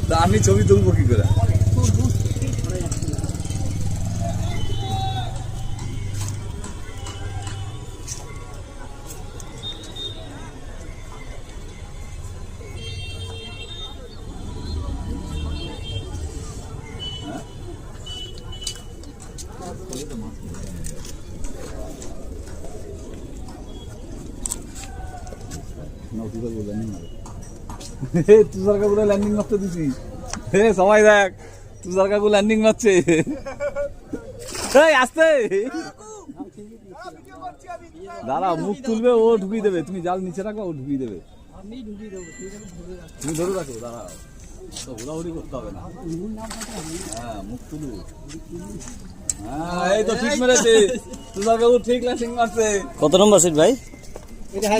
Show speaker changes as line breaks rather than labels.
তা আমি ছবি তুলবো কি করে? তুষার কাকু ল্যান্ডিং মারতে দিছি। সবাই দেখ, তুষার কাকু ল্যান্ডিং মারছে। আসতে দাঁড়া, মুখ তুলবে, ও ঢুকিয়ে দেবে। তুমি জাল নিচে রাখবা, ও ঢুকিয়ে দেবে। তুমি ধরে রাখো, দাঁড়াও, হুড়াহুড়ি করতে হবে না। হ্যাঁ, মুখ তুলু। হ্যাঁ, এই তো ঠিক মেরেছে, তুষার কাকু ঠিক ল্যান্ডিং মারছে।
কত নম্বর সিট ভাই?
9